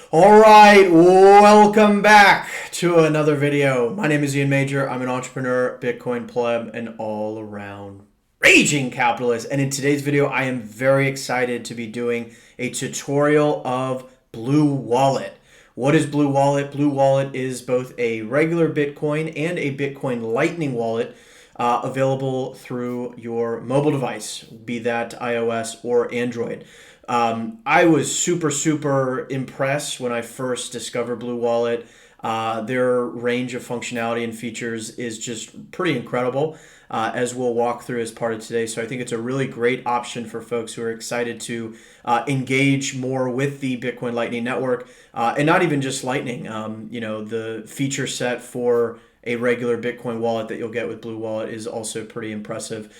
All right, welcome back to another video. My name is Ian Major. I'm an entrepreneur, Bitcoin pleb, and all-around raging capitalist. And in today's video, I am very excited to be doing a tutorial of BlueWallet. What is BlueWallet? BlueWallet is both a regular Bitcoin and a Bitcoin Lightning wallet available through your mobile device, be that iOS or Android. I was super impressed when I first discovered BlueWallet. Their range of functionality and features is just pretty incredible, as we'll walk through as part of today. So I think it's a really great option for folks who are excited to engage more with the Bitcoin Lightning Network, and not even just Lightning. The feature set for a regular Bitcoin wallet that you'll get with BlueWallet is also pretty impressive.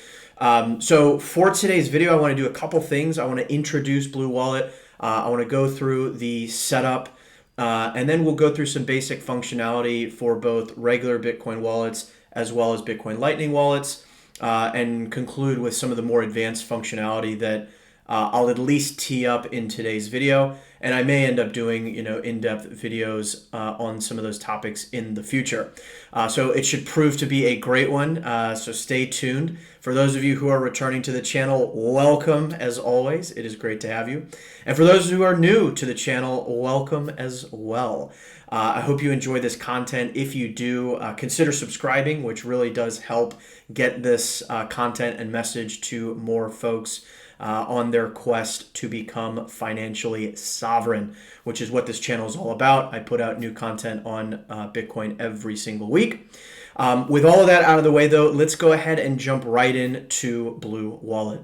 So for today's video, I want to do a couple things. I want to introduce BlueWallet. I want to go through the setup, and then we'll go through some basic functionality for both regular Bitcoin wallets as well as Bitcoin Lightning wallets, and conclude with some of the more advanced functionality that I'll at least tee up in today's video. And I may end up doing, in-depth videos on some of those topics in the future. So it should prove to be a great one. So stay tuned. For those of you who are returning to the channel, welcome as always. It is great to have you. And for those who are new to the channel, welcome as well. I hope you enjoy this content. If you do, consider subscribing, which really does help get this content and message to more folks on their quest to become financially sovereign, which is what this channel is all about. I put out new content on Bitcoin every single week. With all of that out of the way, though, let's go ahead and jump right into BlueWallet.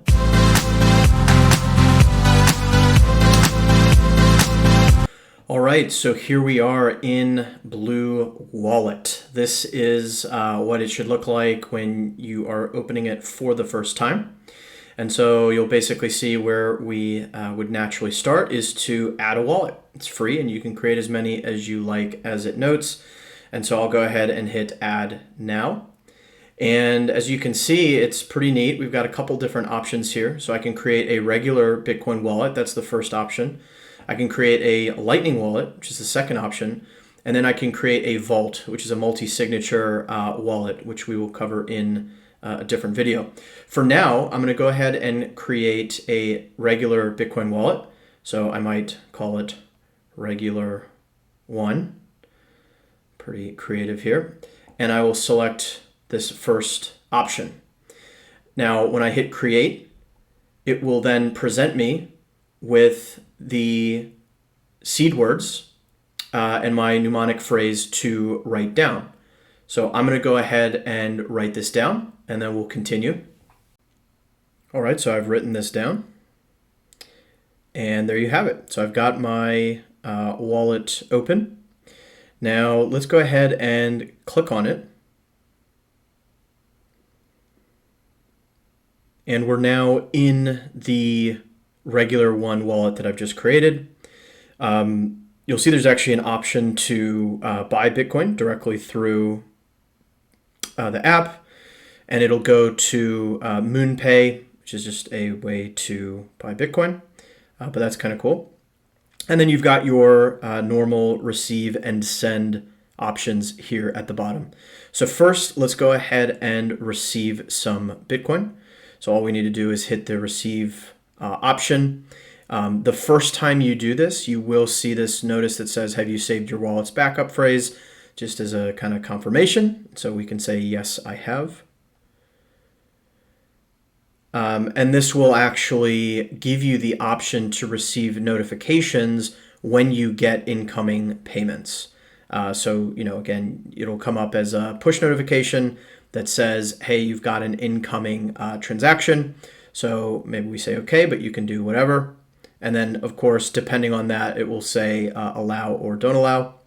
All right, so here we are in BlueWallet. This is what it should look like when you are opening it for the first time. And so you'll basically see where we would naturally start is to add a wallet. It's free and you can create as many as you like as it notes. And so I'll go ahead and hit add now. And as you can see, it's pretty neat. We've got a couple different options here. So I can create a regular Bitcoin wallet. That's the first option. I can create a Lightning wallet, which is the second option. And then I can create a vault, which is a multi-signature wallet, which we will cover in a different video. For now, I'm going to go ahead and create a regular Bitcoin wallet. So I might call it regular one. Pretty creative here. And I will select this first option. Now, when I hit create, it will then present me with the seed words and my mnemonic phrase to write down. So I'm going to go ahead and write this down, and then we'll continue. All right, so I've written this down. And there you have it. So I've got my wallet open. Now let's go ahead and click on it. And we're now in the regular one wallet that I've just created. You'll see there's actually an option to buy Bitcoin directly through the app, and it'll go to MoonPay, which is just a way to buy Bitcoin, but that's kind of cool. And then you've got your normal receive and send options here at the bottom. So first, let's go ahead and receive some Bitcoin. So all we need to do is hit the receive option. The first time you do this, you will see this notice that says, have you saved your wallet's backup phrase? Just as a kind of confirmation. So we can say, yes, I have. And this will actually give you the option to receive notifications when you get incoming payments. So, again, it'll come up as a push notification that says, hey, you've got an incoming transaction. So maybe we say, okay, but you can do whatever. And then, of course, depending on that, it will say allow or don't allow.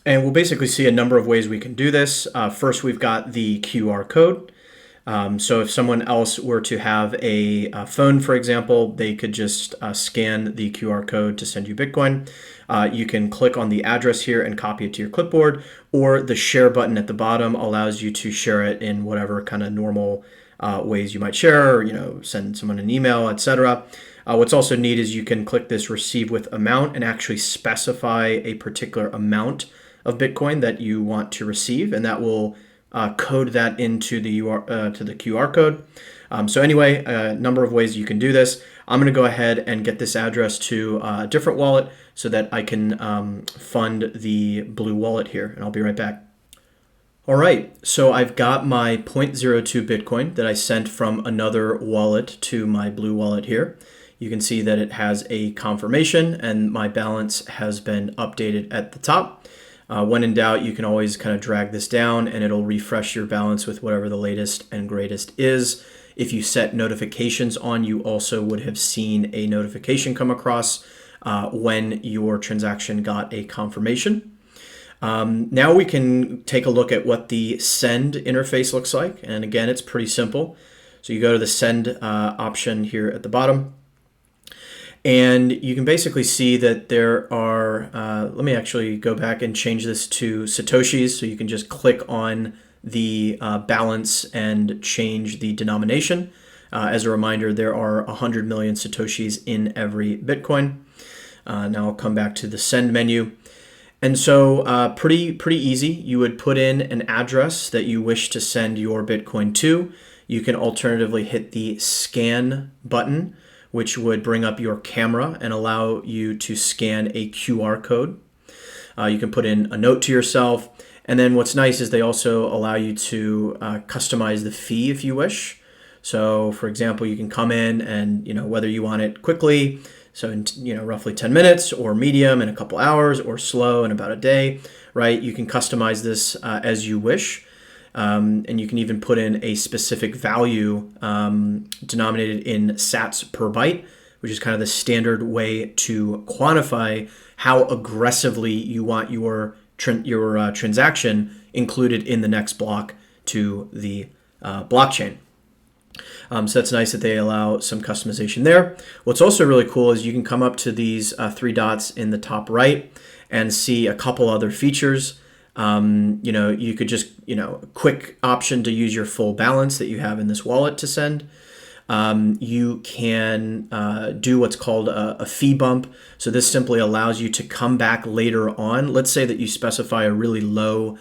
And we'll basically see a number of ways we can do this. First, we've got the QR code. So if someone else were to have a phone, for example, they could just scan the QR code to send you Bitcoin. You can click on the address here and copy it to your clipboard, or the share button at the bottom allows you to share it in whatever kind of normal ways you might share, send someone an email, etc. What's also neat is you can click this receive with amount and actually specify a particular amount of Bitcoin that you want to receive, and that will code that into the to the QR code. So anyway, a number of ways you can do this. I'm going to go ahead and get this address to a different wallet so that I can fund the BlueWallet here, and I'll be right back. All right, so I've got my 0.02 Bitcoin that I sent from another wallet to my BlueWallet here. You can see that it has a confirmation and my balance has been updated at the top. When in doubt, you can always kind of drag this down and it'll refresh your balance with whatever the latest and greatest is. If you set notifications on, you also would have seen a notification come across when your transaction got a confirmation. Now we can take a look at what the send interface looks like. And again, it's pretty simple. So you go to the send option here at the bottom. And you can basically see that there are, let me actually go back and change this to Satoshis. So you can just click on the balance and change the denomination. As a reminder, there are 100 million Satoshis in every Bitcoin. Now I'll come back to the send menu. And so pretty easy. You would put in an address that you wish to send your Bitcoin to. You can alternatively hit the scan button, which would bring up your camera and allow you to scan a QR code. You can put in a note to yourself. And then what's nice is they also allow you to customize the fee if you wish. So for example, you can come in and, whether you want it quickly, so in roughly 10 minutes, or medium in a couple hours, or slow in about a day, right? You can customize this as you wish. And you can even put in a specific value denominated in sats per byte, which is kind of the standard way to quantify how aggressively you want your transaction included in the next block to the blockchain. So that's nice that they allow some customization there. What's also really cool is you can come up to these three dots in the top right and see a couple other features. You could just, quick option to use your full balance that you have in this wallet to send. You can do what's called a fee bump. So this simply allows you to come back later on. Let's say that you specify a really low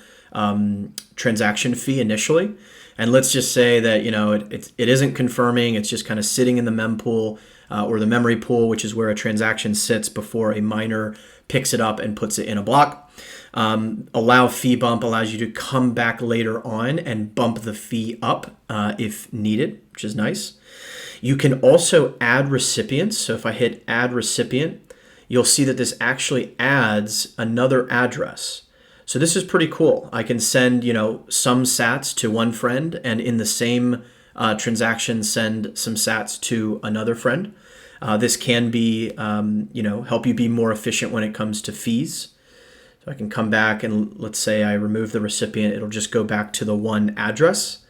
transaction fee initially. And let's just say that, it isn't confirming. It's just kind of sitting in the mempool or the memory pool, which is where a transaction sits before a miner picks it up and puts it in a block. Allow fee bump allows you to come back later on and bump the fee up if needed, which is nice. You can also add recipients. So if I hit add recipient, you'll see that this actually adds another address. So this is pretty cool. I can send, some sats to one friend and in the same transaction send some sats to another friend. This can be, help you be more efficient when it comes to fees. So I can come back and let's say I remove the recipient, it'll just go back to the one address.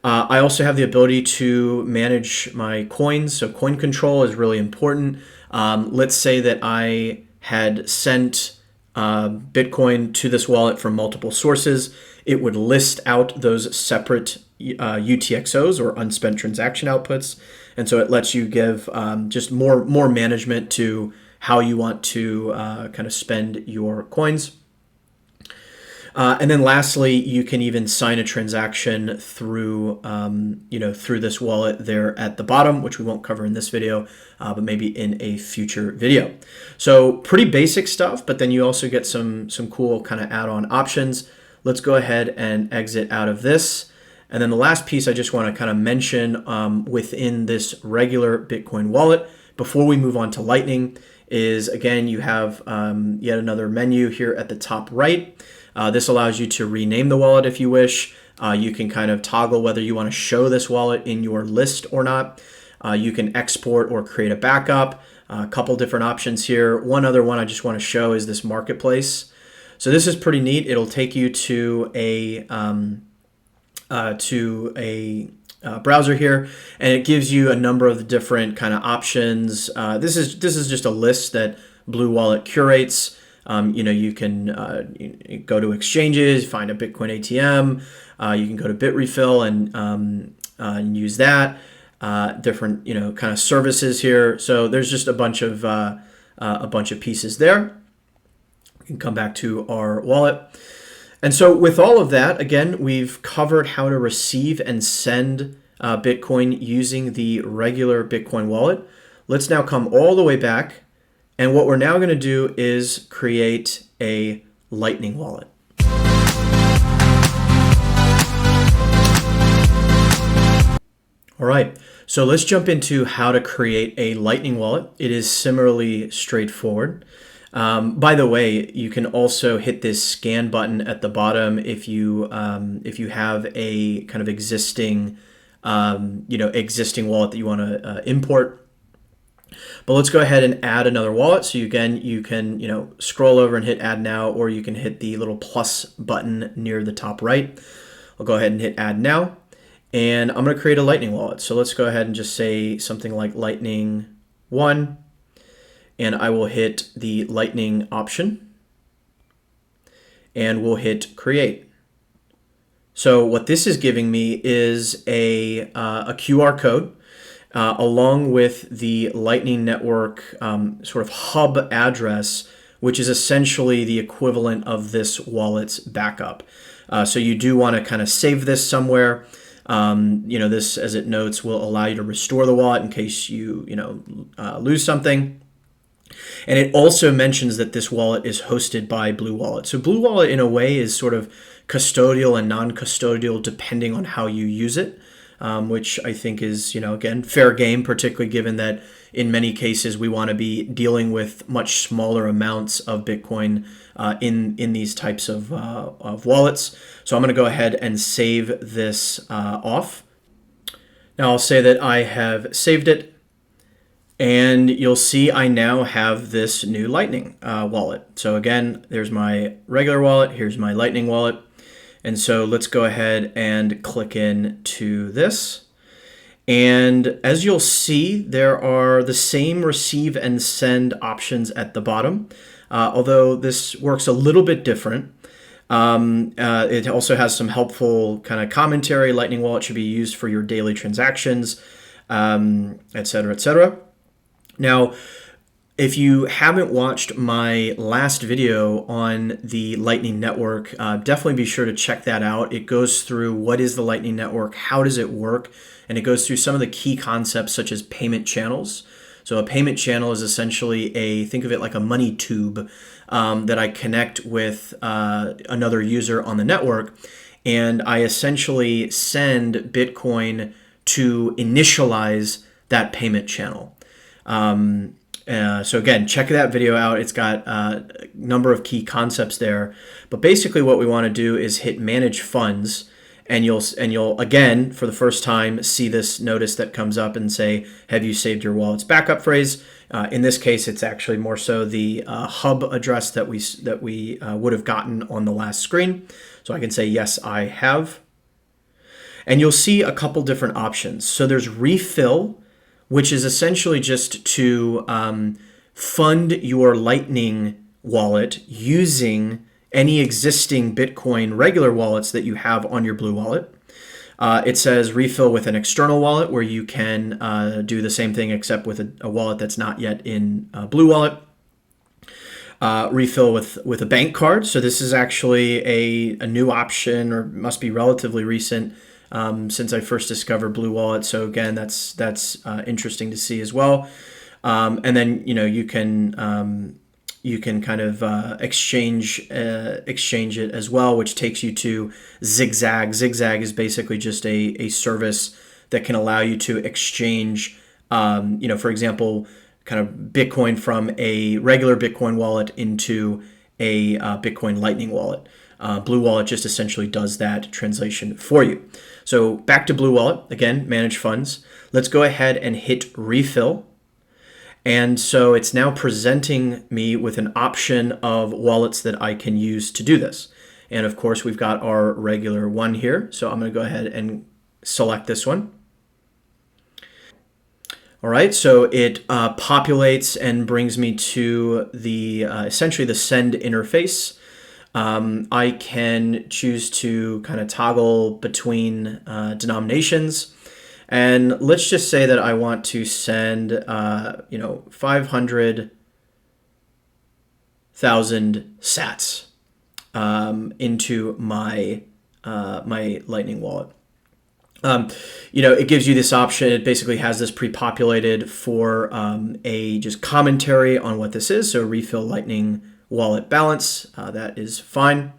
I also have the ability to manage my coins. So coin control is really important. Let's say that I had sent Bitcoin to this wallet from multiple sources. It would list out those separate UTXOs or unspent transaction outputs. And so it lets you give just more management to how you want to kind of spend your coins. And then lastly, you can even sign a transaction through, through this wallet there at the bottom, which we won't cover in this video, but maybe in a future video. So pretty basic stuff, but then you also get some cool kind of add-on options. Let's go ahead and exit out of this. And then the last piece I just want to kind of mention within this regular Bitcoin wallet before we move on to Lightning is, again, you have yet another menu here at the top right. This allows you to rename the wallet if you wish. You can kind of toggle whether you want to show this wallet in your list or not. You can export or create a backup. A couple different options here. One other one I just want to show is this marketplace. So this is pretty neat. It'll take you to a to a browser here, and it gives you a number of the different kind of options. This is just a list that BlueWallet curates. You can go to exchanges, find a Bitcoin ATM. You can go to Bitrefill and use that. Different kind of services here. So there's just a bunch of pieces there. We can come back to our wallet. And so with all of that, again, we've covered how to receive and send Bitcoin using the regular Bitcoin wallet. Let's now come all the way back. And what we're now going to do is create a Lightning wallet. All right, so let's jump into how to create a Lightning wallet. It is similarly straightforward. By the way, you can also hit this scan button at the bottom if you have a kind of existing wallet that you want to import. But let's go ahead and add another wallet. So you can scroll over and hit add now, or you can hit the little plus button near the top right. I'll go ahead and hit add now, and I'm going to create a Lightning wallet. So let's go ahead and just say something like Lightning 1. And I will hit the Lightning option, and we'll hit create. So what this is giving me is a QR code along with the Lightning Network sort of hub address, which is essentially the equivalent of this wallet's backup. So you do want to kind of save this somewhere. This, as it notes, will allow you to restore the wallet in case you lose something. And it also mentions that this wallet is hosted by BlueWallet. So BlueWallet, in a way, is sort of custodial and non-custodial depending on how you use it, which I think is, again, fair game, particularly given that in many cases we want to be dealing with much smaller amounts of Bitcoin in these types of wallets. So I'm going to go ahead and save this off. Now I'll say that I have saved it. And you'll see I now have this new Lightning wallet. So again, there's my regular wallet. Here's my Lightning wallet. And so let's go ahead and click into this. And as you'll see, there are the same receive and send options at the bottom, although this works a little bit different. It also has some helpful kind of commentary. Lightning wallet should be used for your daily transactions, et cetera, et cetera. Now, if you haven't watched my last video on the Lightning Network, definitely be sure to check that out. It goes through what is the Lightning Network, how does it work, and it goes through some of the key concepts such as payment channels. So a payment channel is essentially think of it like a money tube that I connect with another user on the network, and I essentially send Bitcoin to initialize that payment channel. So again, check that video out. It's got a number of key concepts there. But basically what we want to do is hit manage funds, and you'll again, for the first time, see this notice that comes up and say, have you saved your wallet's backup phrase? In this case, it's actually more so the hub address that we would have gotten on the last screen. So I can say, yes, I have. And you'll see a couple different options. So there's refill, which is essentially just to fund your Lightning wallet using any existing Bitcoin regular wallets that you have on your Blue Wallet. It says refill with an external wallet, where you can do the same thing except with a wallet that's not yet in Blue Wallet. Refill with a bank card. So this is actually a new option, or must be relatively recent, since I first discovered Blue Wallet. So again, that's interesting to see as well. And then you can kind of exchange it as well, which takes you to Zigzag. Zigzag is basically just a service that can allow you to exchange, for example, kind of Bitcoin from a regular Bitcoin wallet into a Bitcoin Lightning wallet. Blue Wallet just essentially does that translation for you. So back to Blue Wallet, again, manage funds. Let's go ahead and hit refill. And so it's now presenting me with an option of wallets that I can use to do this. And of course, we've got our regular one here. So I'm going to go ahead and select this one. All right, so it populates and brings me to the essentially the send interface. I can choose to kind of toggle between denominations. And let's just say that I want to send, 500,000 sats into my my Lightning wallet. It gives you this option. It basically has this pre-populated for a just commentary on what this is. So refill Lightning wallet balance. That is fine.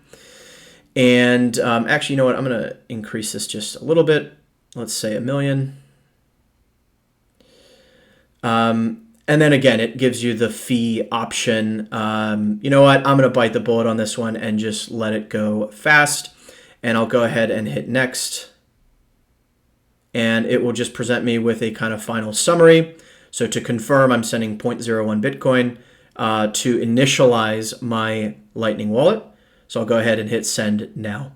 And actually, you know what? I'm going to increase this just a little bit. Let's say 1 million. And then again, it gives you the fee option. You know what? I'm going to bite the bullet on this one and just let it go fast. And I'll go ahead and hit next. And it will just present me with a kind of final summary. So to confirm, I'm sending 0.01 Bitcoin to initialize my Lightning wallet. So I'll go ahead and hit send now.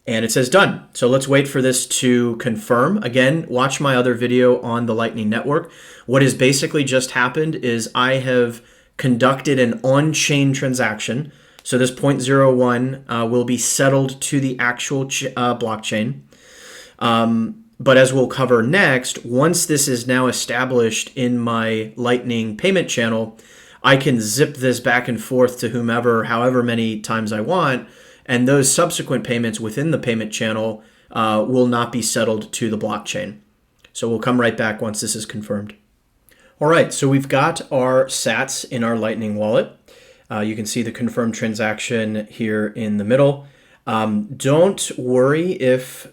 And it says done. So let's wait for this to confirm. Again, watch my other video on the Lightning Network. What has basically just happened is I have conducted an on-chain transaction. So this 0.01 will be settled to the actual blockchain. But as we'll cover next, once this is now established in my Lightning payment channel, I can zip this back and forth to whomever, however many times I want, and those subsequent payments within the payment channel will not be settled to the blockchain. So we'll come right back once this is confirmed. All right, so we've got our sats in our Lightning wallet. You can see the confirmed transaction here in the middle. Don't worry if,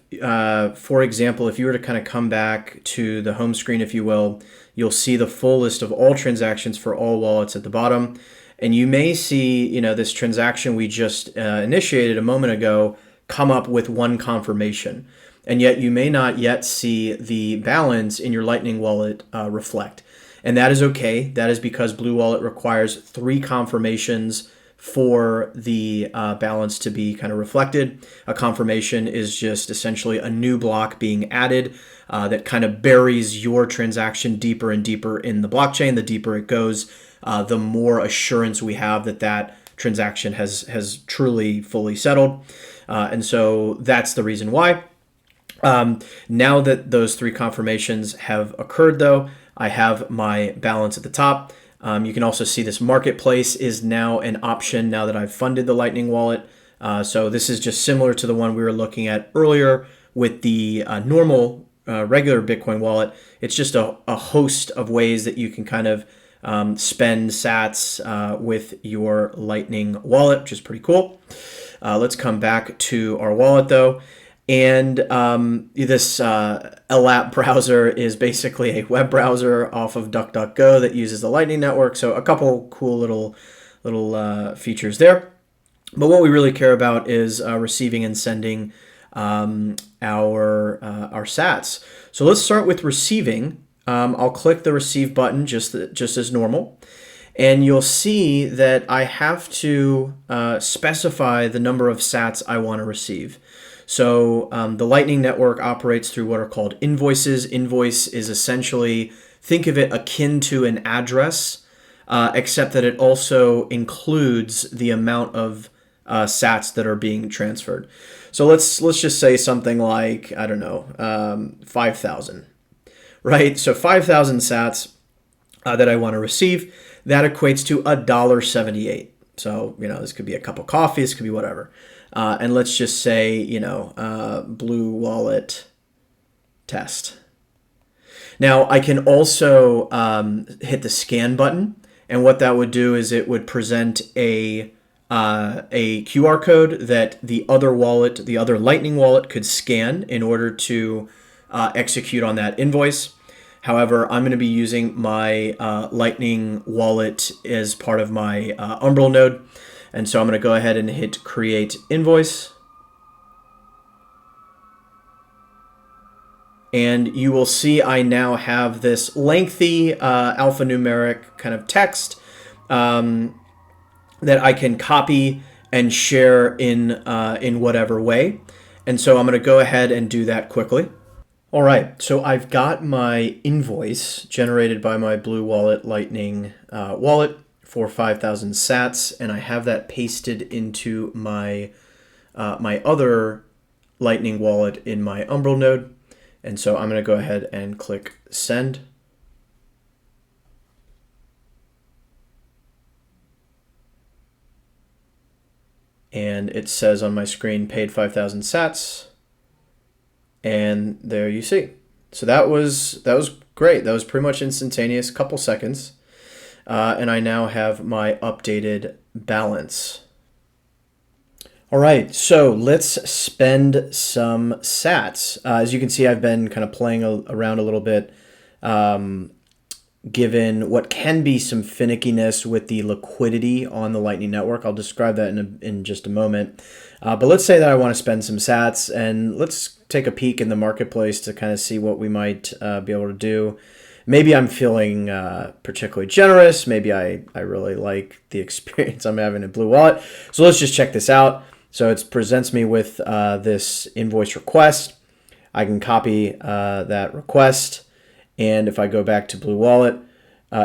for example, if you were to kind of come back to the home screen, if you will, you'll see the full list of all transactions for all wallets at the bottom. And you may see, this transaction we just initiated a moment ago come up with one confirmation. And yet you may not yet see the balance in your Lightning wallet reflect. And that is okay. That is because BlueWallet requires 3 confirmations for the balance to be kind of reflected. A confirmation is just essentially a new block being added that kind of buries your transaction deeper and deeper in the blockchain. The deeper it goes, the more assurance we have that that transaction has truly fully settled. And so that's the reason why. Now that those 3 confirmations have occurred, though, I have my balance at the top. You can also see this marketplace is now an option now that I've funded the Lightning wallet. So this is just similar to the one we were looking at earlier with the normal regular Bitcoin wallet. It's just a host of ways that you can kind of spend sats with your Lightning wallet, which is pretty cool. Let's come back to our wallet though. And this LAP browser is basically a web browser off of DuckDuckGo that uses the Lightning Network. So a couple cool little features there. But what we really care about is receiving and sending our sats. So let's start with receiving. I'll click the receive button just as normal. And you'll see that I have to specify the number of sats I want to receive. So the Lightning Network operates through what are called invoices. Invoice is essentially, think of it akin to an address, except that it also includes the amount of sats that are being transferred. So let's just say something like, I don't know, 5,000, right? So 5,000 sats that I want to receive, that equates to $1.78. So, this could be a cup of coffee, this could be whatever. And let's just say, BlueWallet test. Now, I can also hit the scan button. And what that would do is it would present a QR code that the other wallet, the other Lightning wallet could scan in order to execute on that invoice. However, I'm going to be using my Lightning wallet as part of my Umbrel node. And so I'm going to go ahead and hit create invoice. And you will see I now have this lengthy alphanumeric kind of text. that I can copy and share in whatever way. And so I'm going to go ahead and do that quickly. All right, so I've got my invoice generated by my BlueWallet Lightning wallet for 5,000 sats, and I have that pasted into my my other Lightning wallet in my Umbral node. And so I'm going to go ahead and click send. And it says on my screen, paid 5,000 sats. And there you see. So that was great. That was pretty much instantaneous, couple seconds. And I now have my updated balance. All right, so let's spend some sats. As you can see, I've been kind of playing around a little bit, given what can be some finickiness with the liquidity on the Lightning Network. I'll describe that in just a moment. But let's say that I want to spend some sats, and let's take a peek in the marketplace to kind of see what we might be able to do. Maybe I'm feeling particularly generous. Maybe I really like the experience I'm having in BlueWallet. So let's just check this out. So it presents me with this invoice request. I can copy that request. And if I go back to BlueWallet,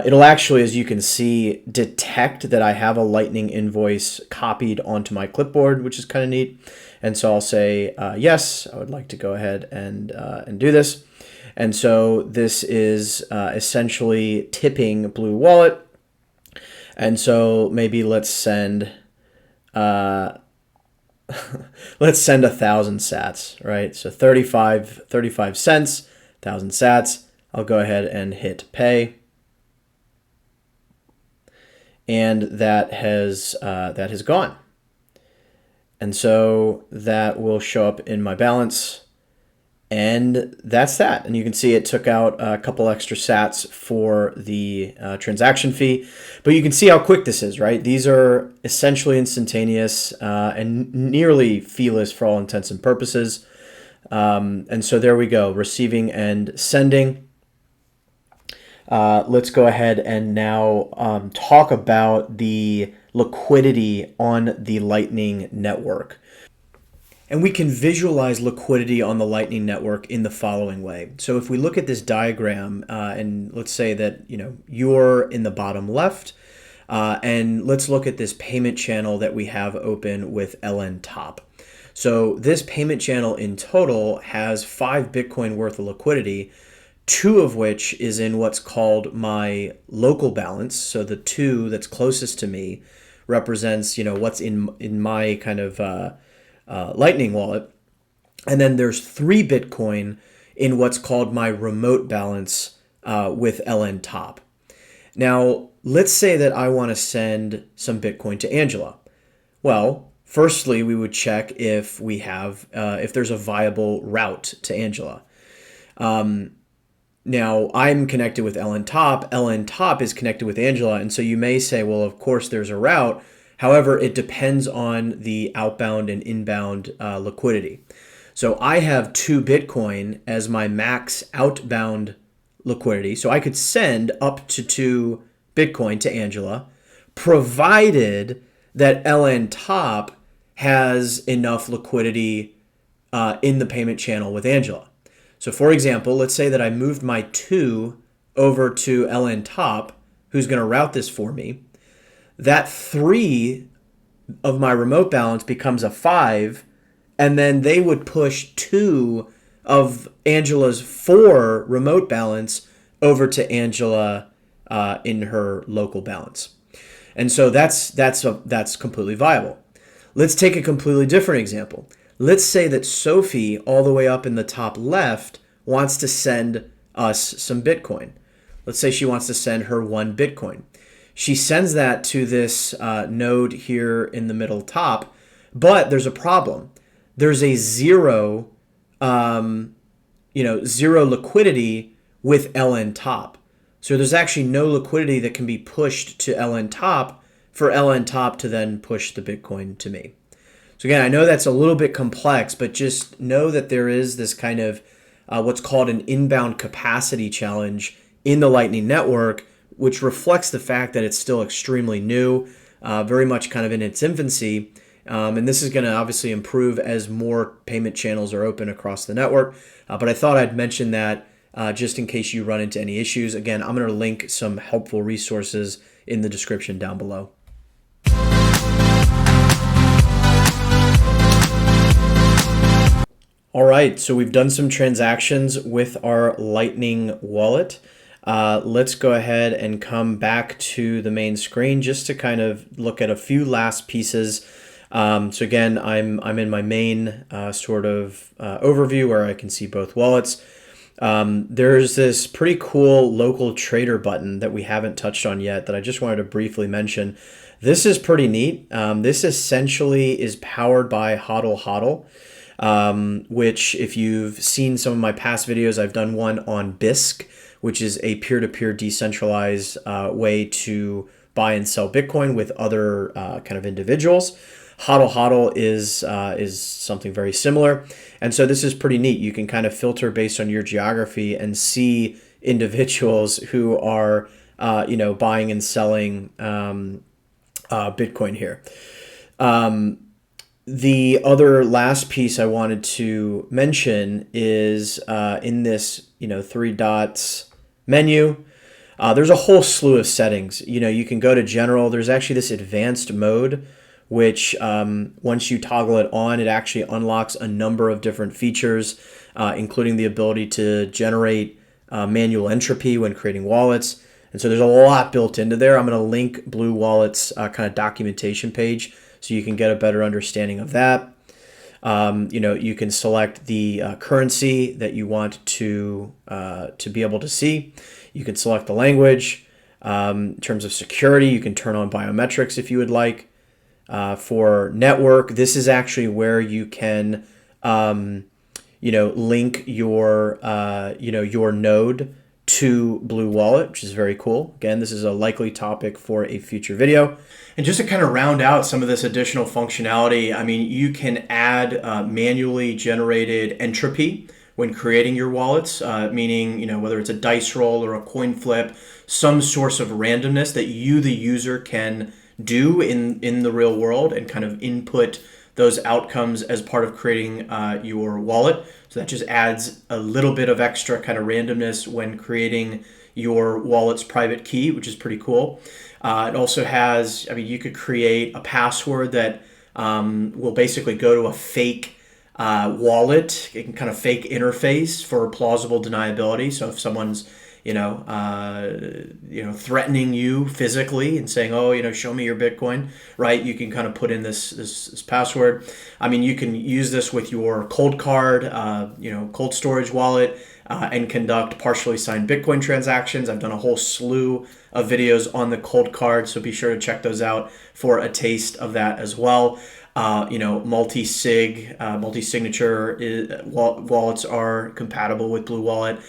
it'll actually, as you can see, detect that I have a Lightning invoice copied onto my clipboard, which is kind of neat. And so I'll say, yes, I would like to go ahead and do this. And so this is essentially tipping BlueWallet. And so maybe let's send let's send 1,000 sats, right? So 35 cents, 1,000 sats. I'll go ahead and hit pay. And that has gone. And so that will show up in my balance. And that's that. And you can see it took out a couple extra sats for the transaction fee. But you can see how quick this is, right? These are essentially instantaneous and nearly feeless for all intents and purposes. And so there we go, receiving and sending. Let's go ahead and now talk about the liquidity on the Lightning Network. And we can visualize liquidity on the Lightning Network in the following way. So if we look at this diagram, and let's say that you're in the bottom left, and let's look at this payment channel that we have open with LN Top. So this payment channel in total has 5 Bitcoin worth of liquidity, 2 of which is in what's called my local balance. So the 2 that's closest to me represents what's in my kind of Lightning wallet. And then there's 3 Bitcoin in what's called my remote balance with LN Top. Now, let's say that I want to send some Bitcoin to Angela. Well, firstly, we would check if we have, if there's a viable route to Angela. Now, I'm connected with LN Top. LN Top is connected with Angela. And so you may say, well, of course, there's a route. However, it depends on the outbound and inbound liquidity. So I have 2 Bitcoin as my max outbound liquidity. So I could send up to 2 Bitcoin to Angela, provided that LN Top has enough liquidity in the payment channel with Angela. So for example, let's say that I moved my 2 over to LN Top, who's going to route this for me. That 3 of my remote balance becomes a 5, and then they would push 2 of Angela's 4 remote balance over to Angela in her local balance. And so that's completely viable. Let's take a completely different example. Let's say that Sophie, all the way up in the top left, wants to send us some Bitcoin. Let's say she wants to send her 1 Bitcoin. She sends that to this node here in the middle top, but there's a problem. There's a zero liquidity with LN Top. So there's actually no liquidity that can be pushed to LN Top for LN Top to then push the Bitcoin to me. So again, I know that's a little bit complex, but just know that there is this kind of what's called an inbound capacity challenge in the Lightning Network, which reflects the fact that it's still extremely new. very much kind of in its infancy. And this is going to obviously improve as more payment channels are open across the network. But I thought I'd mention that just in case you run into any issues. Again, I'm going to link some helpful resources in the description down below. All right, so we've done some transactions with our Lightning wallet. Let's go ahead and come back to the main screen just to kind of look at a few last pieces. So again, I'm in my main sort of overview where I can see both wallets. There's this pretty cool local trader button that we haven't touched on yet that I just wanted to briefly mention. This is pretty neat. This essentially is powered by HODL HODL, which if you've seen some of my past videos, I've done one on Bisq, which is a peer-to-peer decentralized way to buy and sell Bitcoin with other kind of individuals. HODL HODL is something very similar. And so this is pretty neat. You can kind of filter based on your geography and see individuals who are, buying and selling Bitcoin here. The other last piece I wanted to mention is in this, three dots menu, there's a whole slew of settings. You can go to general. There's actually this advanced mode, which once you toggle it on, it actually unlocks a number of different features, including the ability to generate manual entropy when creating wallets. And so there's a lot built into there. I'm going to link BlueWallet's kind of documentation page so you can get a better understanding of that. You can select the currency that you want to be able to see. You can select the language. In terms of security, you can turn on biometrics if you would like. For network, this is actually where you can, link your, your node to BlueWallet, which is very cool. Again, this is a likely topic for a future video. And just to kind of round out some of this additional functionality, I mean, you can add manually generated entropy when creating your wallets, meaning, whether it's a dice roll or a coin flip, some source of randomness that you, the user, can do in the real world and kind of input those outcomes as part of creating your wallet. So that just adds a little bit of extra kind of randomness when creating your wallet's private key, which is pretty cool. It also has, you could create a password that will basically go to a fake wallet, it can kind of fake interface for plausible deniability. So if someone's threatening you physically and saying, oh, show me your Bitcoin, right? You can kind of put in this password. You can use this with your cold card, cold storage wallet, and conduct partially signed Bitcoin transactions. I've done a whole slew of videos on the cold card, so be sure to check those out for a taste of that as well. Multi-signature wallets are compatible with BlueWallet.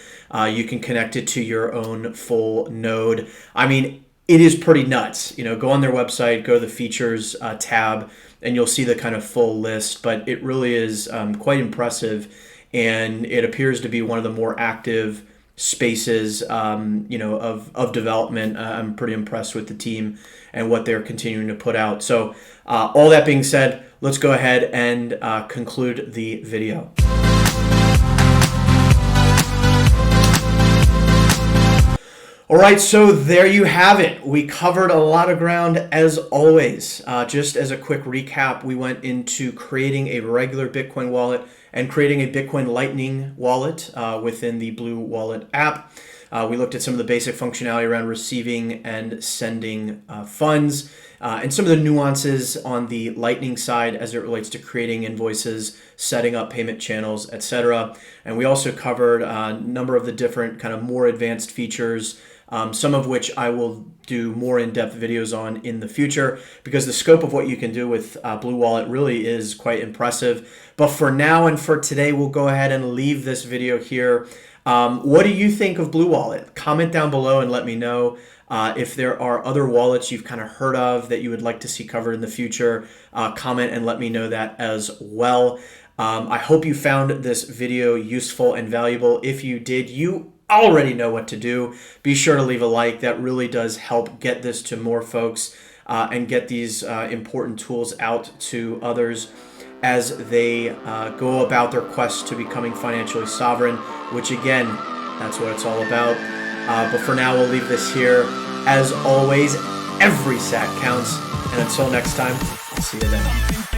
You can connect it to your own full node. It is pretty nuts. Go on their website, go to the features tab, and you'll see the kind of full list. But it really is quite impressive, and it appears to be one of the more active spaces, of development. I'm pretty impressed with the team and what they're continuing to put out. So all that being said, let's go ahead and conclude the video. All right, so there you have it. We covered a lot of ground as always. Just as a quick recap, we went into creating a regular Bitcoin wallet and creating a Bitcoin Lightning wallet within the BlueWallet app. We looked at some of the basic functionality around receiving and sending funds, and some of the nuances on the Lightning side as it relates to creating invoices, setting up payment channels, etc. And we also covered a number of the different kind of more advanced features, some of which I will do more in-depth videos on in the future, because the scope of what you can do with BlueWallet really is quite impressive. But for now and for today, we'll go ahead and leave this video here. What do you think of BlueWallet? Comment down below and let me know. If there are other wallets you've kind of heard of that you would like to see covered in the future, comment and let me know that as well. I hope you found this video useful and valuable. If you did, you already know what to do. Be sure to leave a like. That really does help get this to more folks. and get these important tools out to others as they go about their quest to becoming financially sovereign, which again, that's what it's all about. But for now, we'll leave this here. As always, every sat counts. And until next time, I'll see you then.